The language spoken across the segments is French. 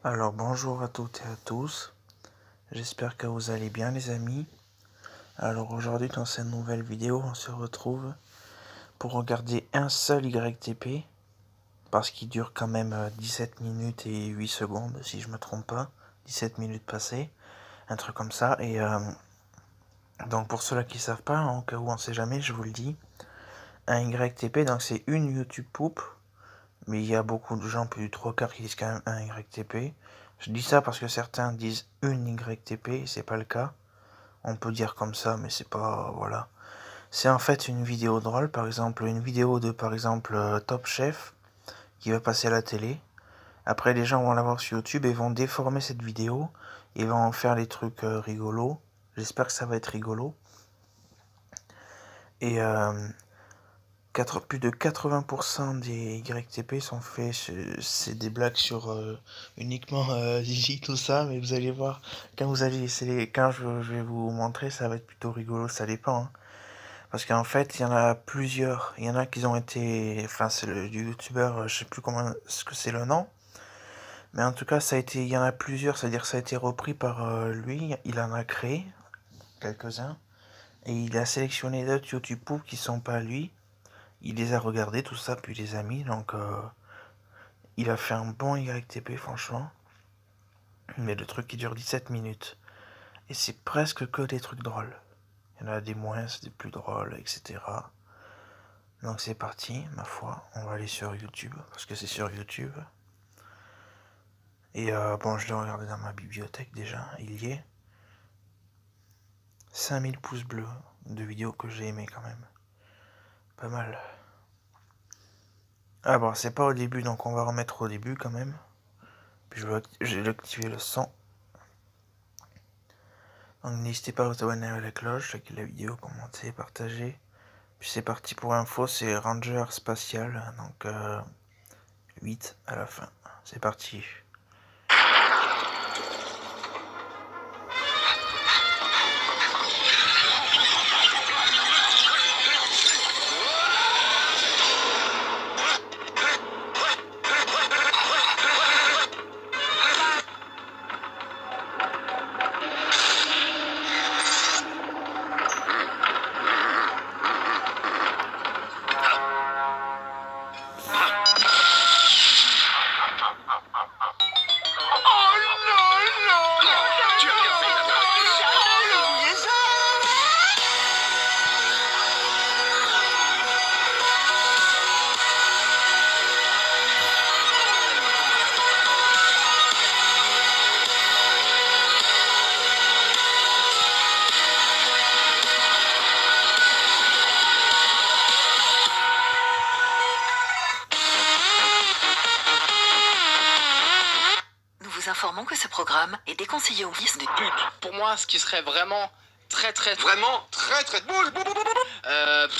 Alors bonjour à toutes et à tous, j'espère que vous allez bien les amis. Alors aujourd'hui dans cette nouvelle vidéo on se retrouve pour regarder un seul YTP, parce qu'il dure quand même 17 minutes et 8 secondes si je me trompe pas, 17 minutes passées, un truc comme ça. Et donc pour ceux-là qui savent pas, en cas où on sait jamais, je vous le dis, un YTP donc c'est une YouTube poupe. Mais il y a beaucoup de gens, plus du 3/4 qui disent quand même un YTP. Je dis ça parce que certains disent une YTP, c'est pas le cas. On peut dire comme ça, mais c'est pas... voilà. C'est en fait une vidéo drôle, par exemple, une vidéo de, par exemple, Top Chef, qui va passer à la télé. Après, les gens vont la voir sur YouTube et vont déformer cette vidéo, et vont en faire des trucs rigolos. J'espère que ça va être rigolo. Et plus de 80% des YTP sont faits, c'est des blagues sur uniquement Gigi, tout ça, mais vous allez voir, quand je vais vous montrer, ça va être plutôt rigolo, ça dépend, hein. Parce qu'en fait, il y en a plusieurs, il y en a qui ont été, enfin c'est le youtubeur, je sais plus comment, ce que c'est le nom, mais en tout cas, il y en a plusieurs, c'est-à-dire que ça a été repris par lui, il en a créé quelques-uns, et il a sélectionné d'autres YouTube qui sont pas lui. Il les a regardés, tout ça, puis les a mis, donc il a fait un bon YTP, franchement. Mais le truc qui dure 17 minutes. Et c'est presque que des trucs drôles. Il y en a des moins, des plus drôles, etc. Donc c'est parti, ma foi, on va aller sur YouTube, parce que c'est sur YouTube. Et bon, je l'ai regardé dans ma bibliothèque déjà, il y est. 5000 pouces bleus de vidéos que j'ai aimé quand même. Pas mal. Ah bon, c'est pas au début, donc on va remettre au début quand même. Puis je vais activer le son. Donc n'hésitez pas à vous abonner à la cloche, liker la vidéo, commenter, partager. Puis c'est parti pour info, c'est Ranger Spatial, donc 8 à la fin. C'est parti. Informons que ce programme est déconseillé aux fils de pute. Pour moi, ce qui serait vraiment très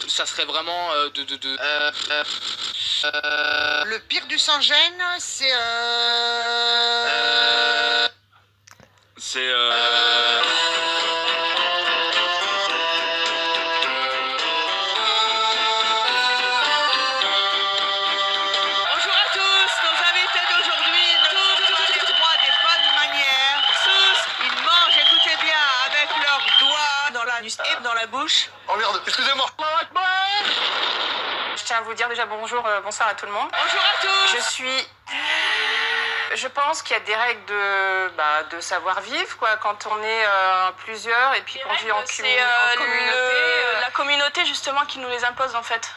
ça serait vraiment le pire du sans-gêne, c'est Bonjour à tous, nos invités d'aujourd'hui, tous les rois des bonnes manières. Tous, ils mangent, écoutez bien, avec leurs doigts dans l'anus et dans la bouche. Oh merde, excusez-moi. Je tiens à vous dire déjà bonjour, bonsoir à tout le monde. Bonjour à tous. Je pense qu'il y a des règles de savoir-vivre, quoi, quand on est plusieurs et puis qu'on vit en communauté. La communauté, justement, qui nous les impose, en fait.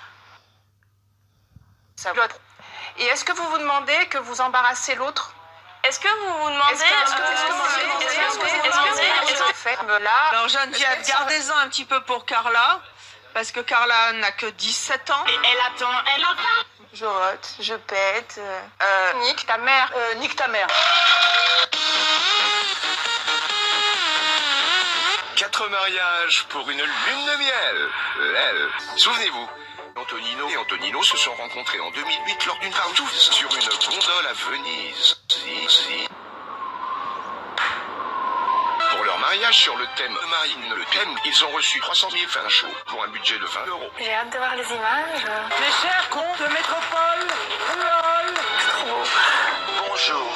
Et est-ce que vous vous demandez que vous embarrassez l'autre? Est-ce que vous vous demandez... Alors Geneviève, gardez-en un petit peu pour Carla, parce que Carla n'a que 17 ans. Et elle attend. Je rote, je pète. Nique ta mère. Nique ta mère. 4 mariages pour une lune de miel. Souvenez-vous, Antonino et Antonino se sont rencontrés en 2008 lors d'une partout sur une gondole à Venise. Pour leur mariage sur le thème marine, ils ont reçu 300 000 vins chauds pour un budget de 20 €. J'ai hâte de voir les images. Mes chers cons de métropole. Bonjour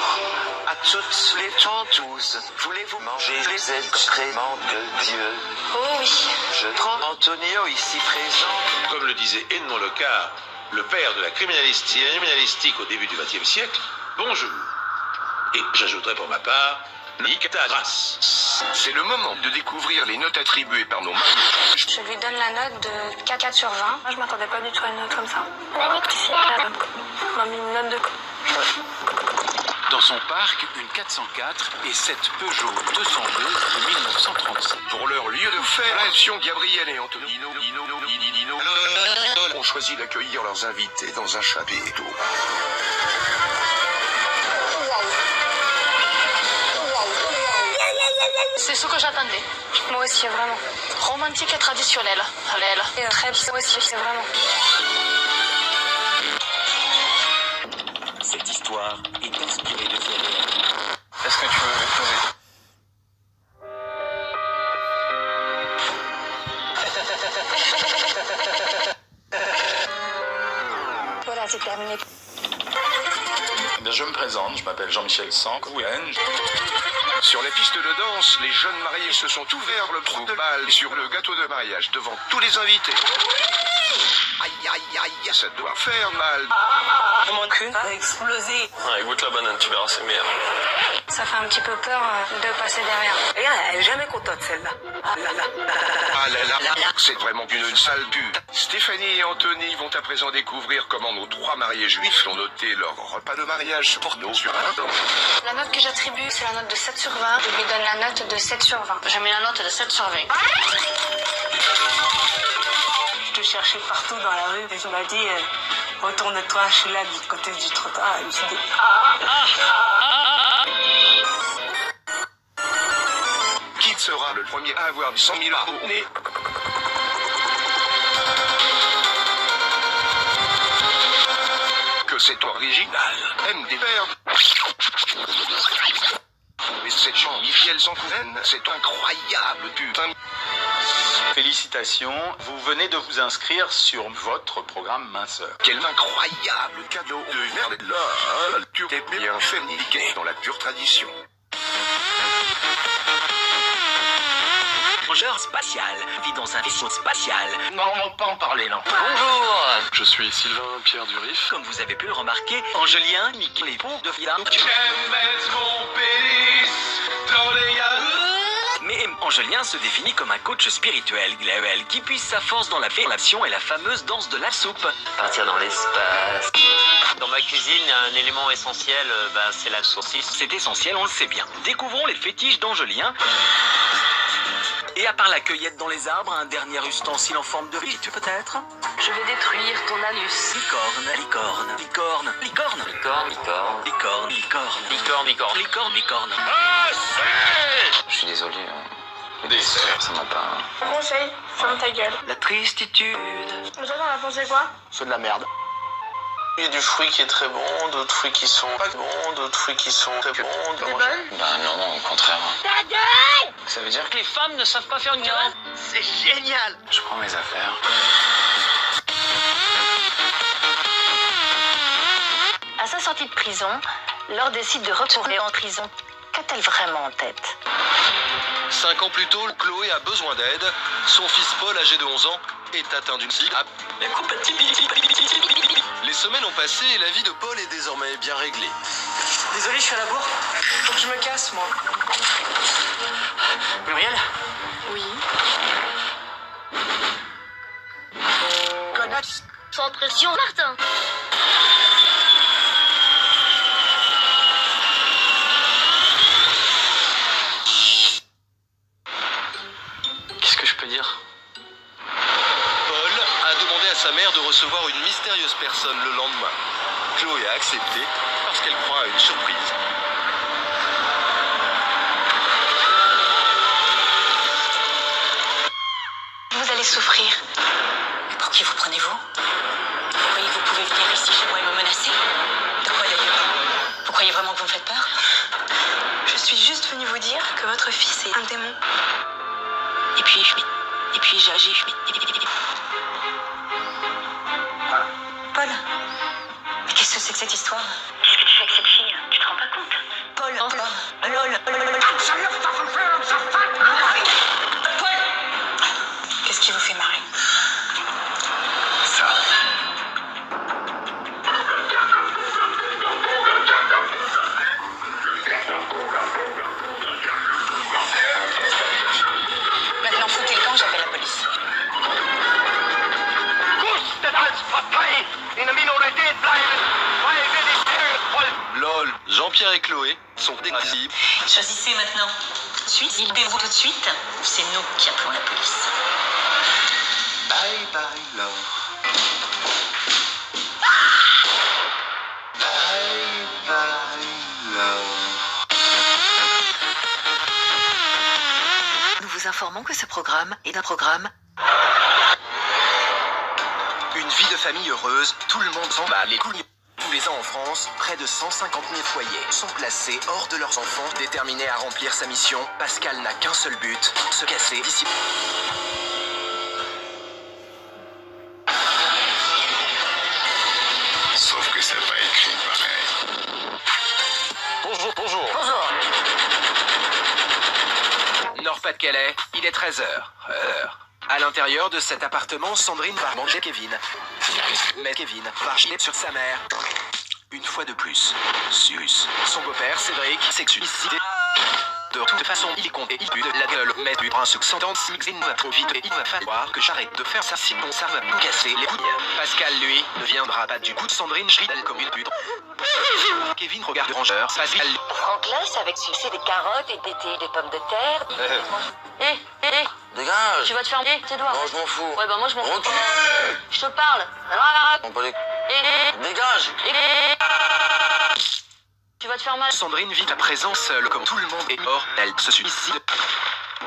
à toutes les chanteuses, voulez-vous manger les excréments de Dieu? Oh oui. Je prends Antonio ici présent. Comme le disait Edmond Locard, le père de la criminalistique au début du XXe siècle, bonjour. Et j'ajouterai pour ma part, nique ta race. C'est le moment de découvrir les notes attribuées par nos mariés. Je lui donne la note de 4 sur 20. Moi, je m'attendais pas du tout à une note comme ça. On m'a mis une note de... Dans son parc, une 404 et cette Peugeot 202 de 1935. Pour leur lieu de fait, l'action Gabriel et Antonino ont choisi d'accueillir leurs invités dans un chapiteau. C'est ce que j'attendais. Moi aussi, vraiment. Romantique et traditionnel. Et très bien aussi, c'est vraiment. Cette histoire est inspirée de faits réels. Est-ce que tu veux poser? Voilà, c'est terminé. Eh bien, je me présente, je m'appelle Jean-Michel Sancouen. Sur la piste de danse, les jeunes mariés se sont ouverts le trou de balle sur le gâteau de mariage devant tous les invités. Aïe, aïe, aïe, ça doit faire mal. Mon cul a explosé. Goûte la banane, tu verras, c'est meilleur. Ça fait un petit peu peur de passer derrière. Et elle est jamais contente, celle-là. Ah là là. Ah là là, c'est vraiment une sale pute. Stéphanie et Anthony vont à présent découvrir comment nos 3 mariés juifs ont noté leur repas de mariage pour nous sur un temps. La note que j'attribue, c'est la note de 7 sur 20. Je lui donne la note de 7 sur 20. J'ai mis la note de 7 sur 20. Je te cherchais partout dans la rue et je m'as dit, retourne-toi, je suis là du côté du trottoir. Et je me suis dit, Qui sera le premier à avoir 100 000 au nez? Que c'est original. MDR. Mais cette Jean-Michel Sancouen, c'est incroyable, putain. Félicitations, vous venez de vous inscrire sur votre programme Minceur. Quel incroyable cadeau de merde. Là, tu t'es bien fait niquer dans la pure tradition. Plongeur spatial vit dans un vaisseau spatial. Non, on va pas en parler, non. Bonjour. Je suis Sylvain Pierre Durif. Comme vous avez pu le remarquer, Angelien nique les ponts de Vilam. Mais Angelien se définit comme un coach spirituel, qui puise sa force dans la fellation et la fameuse danse de la soupe. Partir dans l'espace. Dans ma cuisine, un élément essentiel, c'est la saucisse. C'est essentiel, on le sait bien. Découvrons les fétiches d'Angelien. Et à part la cueillette dans les arbres, un dernier ustensile en forme de riche, peut-être? Je vais détruire ton anus. Licorne, licorne, licorne, licorne. Licorne, licorne. Licorne, licorne. Licorne, licorne. Licorne, licorne. Je suis désolé, Dessert. ça m'a pas... Conseil, ferme ta gueule. La tristitude. Vous en avez pensé quoi? C'est de la merde. Il y a du fruit qui est très bon, d'autres fruits qui sont pas bons, d'autres fruits qui sont très bons. Bah non, au contraire. Ta gueule! Ça veut dire que les femmes ne savent pas faire une gueule? C'est génial. Je prends mes affaires. À sa sortie de prison, Laure décide de retourner en prison. Qu'a-t-elle vraiment en tête? 5 ans plus tôt, Chloé a besoin d'aide. Son fils Paul, âgé de 11 ans, est atteint d'une cible. Les semaines ont passé et la vie de Paul est désormais bien réglée. désolé, je suis à la bourre. Faut que je me casse, moi. Muriel? Oui. Connasse. Sans pression, Martin. Qu'est-ce que je peux dire? Paul a demandé à sa mère de recevoir une mystérieuse personne le lendemain. Chloé a accepté parce qu'elle croit à une surprise. Vous allez souffrir. Mais pour qui vous prenez-vous? Vous croyez que vous pouvez venir ici chez moi et me menacer? De quoi d'ailleurs? Vous croyez vraiment que vous me faites peur? Je suis juste venue vous dire que votre fils est un démon. Et puis j'agis. Paul, mais qu'est-ce que c'est que cette histoire? Qu'est-ce que tu fais avec cette fille? Tu te rends pas compte? Paul, Jean-Pierre et Chloé sont dégradés. Choisissez maintenant. Suicidez-vous tout de suite ou c'est nous qui appelons la police. Bye bye love. Bye bye love. Nous vous informons que ce programme est un programme. Une vie de famille heureuse, tout le monde s'en bat les couilles. Tous les ans en France, près de 150 000 foyers sont placés hors de leurs enfants. Déterminés à remplir sa mission, Pascal n'a qu'un seul but, se casser d'ici. Sauf que c'est pas écrit pareil. Bonjour, bonjour. Nord-Pas-de-Calais, il est 13h. À l'intérieur de cet appartement, Sandrine va manger Kevin. Mais Kevin va chier sur sa mère. Une fois de plus. Sus. Son beau-père, Cédric, s'est suicidé. De toute façon, il est con et il pue de la gueule. Mais du prince s'entend si il va trop vite et il va falloir que j'arrête de faire ça, sinon ça va me casser les couilles. Pascal, lui, ne viendra pas du coup de Sandrine Schriedel comme une pute. Kevin regarde rangeur. Pascal. Franck avec succès des carottes et d'été des pommes de terre. Dégage. Tu vas te faire tes doigts. Non, je m'en fous. Ouais, bah moi je m'en fous. Recule. Je te parle. On peut les... Dégage. Tu vas te faire mal. Sandrine vit à présent seule comme tout le monde est mort. Elle se suicide.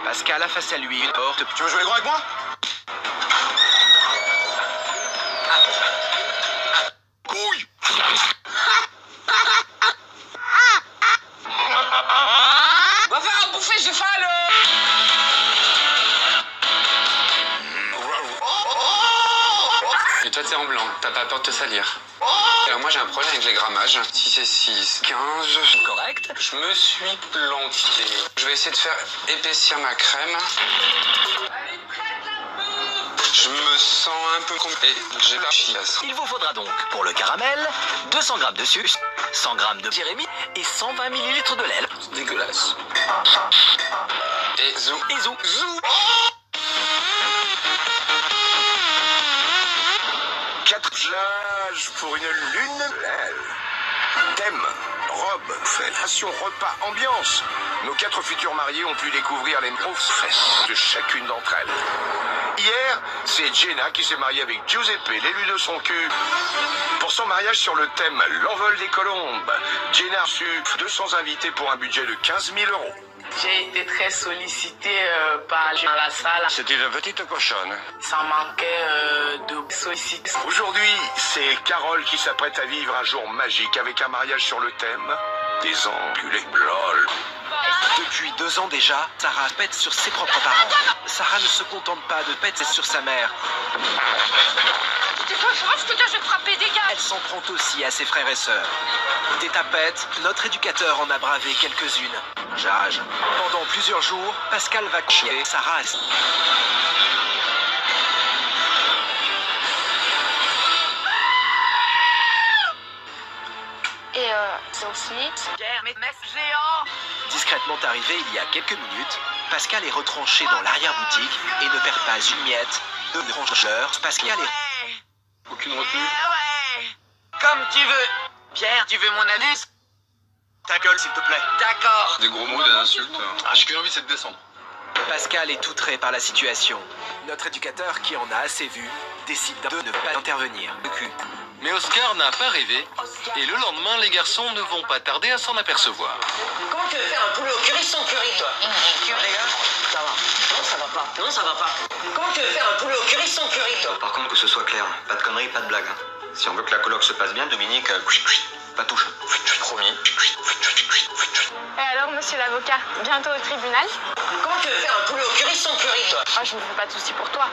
Pascal a face à lui une porte. Tu veux jouer grand avec moi? Couille. Va faire un bouffée, je fais Et toi t'es en blanc, t'as pas peur de te salir. Alors moi j'ai un problème avec les grammages. Si c'est 6, 15... Correct. Je me suis planté. Je vais essayer de faire épaissir ma crème. Je me sens un peu et j'ai la chiasse. Il vous faudra donc, pour le caramel, 200 g de sucre, 100 g de Jérémy et 120 ml de lait. C'est dégueulasse. Et zou. Et zou. Zou. 4 plages pour une lune de miel. Thème, robe, fellation, repas, ambiance. Nos 4 futurs mariés ont pu découvrir les grosses fesses de chacune d'entre elles. Hier, c'est Jenna qui s'est mariée avec Giuseppe, l'élu de son cul. Pour son mariage sur le thème L'envol des colombes, Jenna a reçu 200 invités pour un budget de 15 000 €. J'ai été très sollicitée par dans la salle. C'était une petite cochonne. Ça manquait de sollicitude. Aujourd'hui, c'est Carole qui s'apprête à vivre un jour magique avec un mariage sur le thème des enculés. LOL. Depuis 2 ans déjà, Sarah pète sur ses propres parents. Sarah ne se contente pas de péter sur sa mère. Tu peux France que je vais te frapper, dégage. Elle s'en prend aussi à ses frères et sœurs. Des tapettes, notre éducateur en a bravé quelques-unes. Jage. Pendant plusieurs jours, Pascal va chier Sarah. Et c'est aussi... géant. Discrètement arrivé il y a quelques minutes, Pascal est retranché dans l'arrière-boutique et ne perd pas une miette de rangeur. Pascal est... Aucune retenue. Ouais. Comme tu veux. Pierre, tu veux mon avis? Ta gueule, s'il te plaît. D'accord. Des gros mots, des insultes. Ah, j'ai qu'une envie, c'est de descendre. Pascal est outré par la situation. Notre éducateur, qui en a assez vu, décide de ne pas intervenir. Le cul. Mais Oscar n'a pas rêvé, et le lendemain, les garçons ne vont pas tarder à s'en apercevoir. Comment tu veux faire un poulet au curry sans curry, toi? Les gars, ça va. Non, ça va pas. Non, ça va pas. Comment tu veux faire un poulet au curry sans curry, toi? Par contre, que ce soit clair, pas de conneries, pas de blagues. Si on veut que la colloque se passe bien, Dominique, pas touche. Promis. Et alors, monsieur l'avocat, bientôt au tribunal? Comment tu veux faire un poulet au curry sans curry, toi? Ah, je me fais pas de soucis pour toi.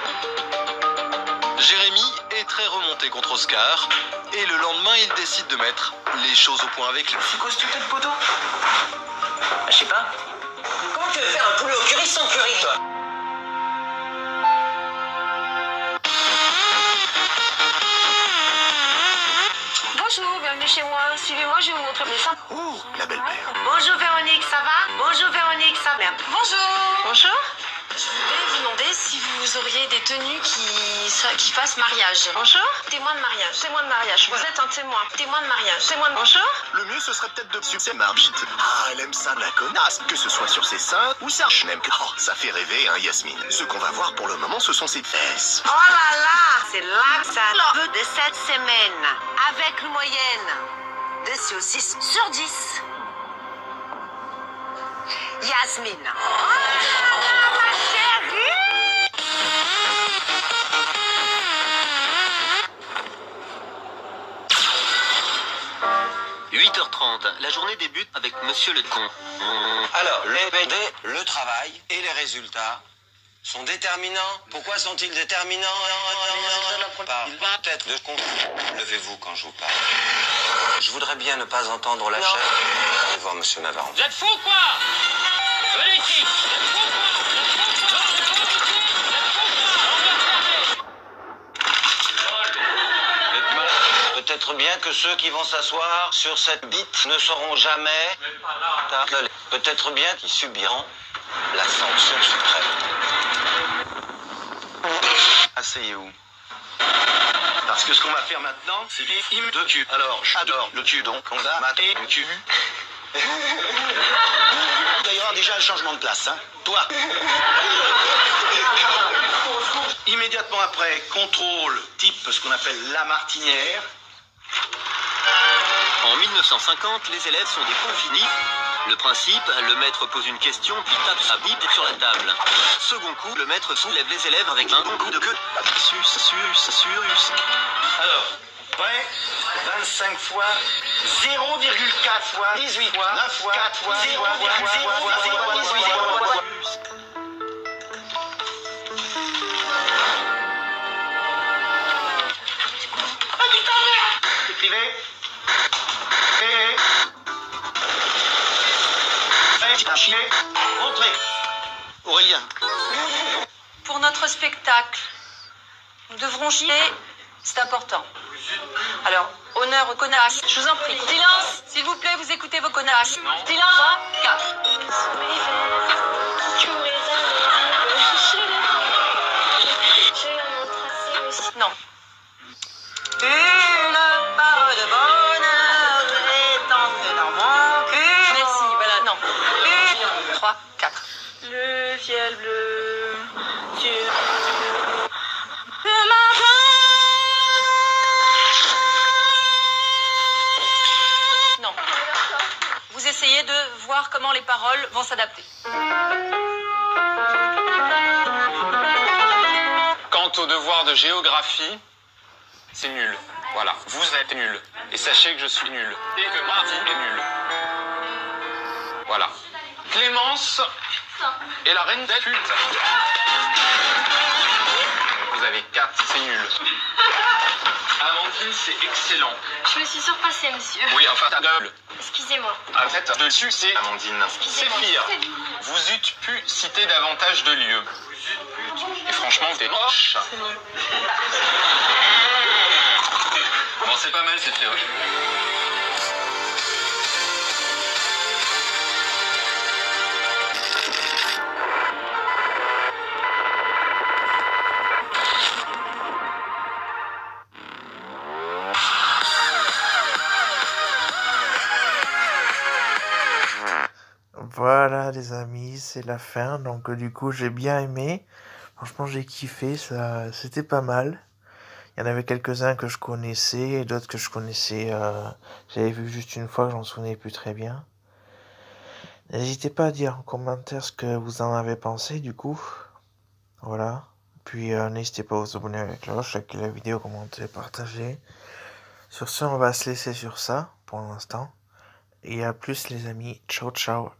Jérémy est très remonté contre Oscar, et le lendemain, il décide de mettre les choses au point avec lui. C'est quoi ce putain de poteau? Je sais pas. Comment tu veux faire un poulet au curry sans curry, toi? Bonjour, bienvenue chez moi. Suivez-moi, je vais vous montrer mes seins. Ouh, la belle-mère. Bonjour Véronique, ça va? Bonjour Véronique, ça va? Bonjour. Bonjour. Je voulais vous demander si vous auriez des tenues qui fassent mariage. Bonjour. Témoin de mariage. Témoin de mariage. Vous êtes un témoin. Témoin de mariage. Témoin de... Bonjour. Le mieux, ce serait peut-être de suivre ses marbites. Ah, elle aime ça, la connasse. Que ce soit sur ses seins ou ça. Je n'aime que... Oh, ça fait rêver, hein, Yasmine. Ce qu'on va voir pour le moment, ce sont ses fesses. Oh là là, c'est là que ça veut de cette semaine. Avec une moyenne de 6 sur 10. Yasmine. Oh, ma chérie. 8h30, la journée débute avec Monsieur le Con. Alors, le travail et les résultats sont déterminants. Pourquoi sont-ils déterminants? Il va peut-être de con. Levez-vous quand je vous parle. Je voudrais bien ne pas entendre la chair. Allez voir Monsieur Navarro. Vous êtes fous quoi? Venez ici. Peut-être bien que ceux qui vont s'asseoir sur cette bite ne sauront jamais. Peut-être bien qu'ils subiront la sanction suprême. Asseyez-vous. Parce que ce qu'on va faire maintenant, c'est des films de cul. Alors, j'adore le cul, donc on va mater le cul. D'ailleurs, déjà le changement de place, hein. Toi. Immédiatement après, contrôle type ce qu'on appelle la martinière. En 1950, les élèves sont des cons finis. Le principe, le maître pose une question puis tape sa bite sur la table. Second coup, le maître soulève les élèves avec un bon coup de queue. Sus. Alors, prêt? 25 fois 0,4 fois 18 fois 9 fois 4 fois 0,0 fois 18 fois. Ah putain merde! Écrivez. Entrez. Aurélien. Pour notre spectacle, nous devrons chier, c'est important. Alors, honneur aux connasses, je vous en prie. Silence, s'il vous plaît, vous écoutez vos connasses. Silence. 3, 4. Non. Une parole de bonheur est entrée dans mon cul. Merci, voilà, non. 3, 4. Le ciel bleu sur Non. Vous essayez de voir comment les paroles vont s'adapter. Quant au devoir de géographie, c'est nul. Voilà, vous êtes nul. Et sachez que je suis nul. Et que Marty est nul. Voilà. Clémence est la reine des cultes. Vous avez 4, c'est nul. Amandine, c'est excellent. Je me suis surpassée, monsieur. Oui, enfin, ta gueule. Excusez-moi. En fait, dessus, c'est Amandine. C'est pire. Vous eûtes pu citer davantage de lieux. Et franchement, vous êtes moche. Bon, c'est pas mal cette théorie. Voilà les amis, c'est la fin, donc du coup j'ai bien aimé, franchement j'ai kiffé, ça, c'était pas mal. Il y en avait quelques-uns que je connaissais, et d'autres que je connaissais, j'avais vu juste une fois, que j'en souvenais plus très bien. N'hésitez pas à dire en commentaire ce que vous en avez pensé du coup, voilà. Puis n'hésitez pas à vous abonner à la cloche, liker la vidéo, commenter, partager. Sur ce, on va se laisser sur ça, pour l'instant. Et à plus les amis, ciao ciao.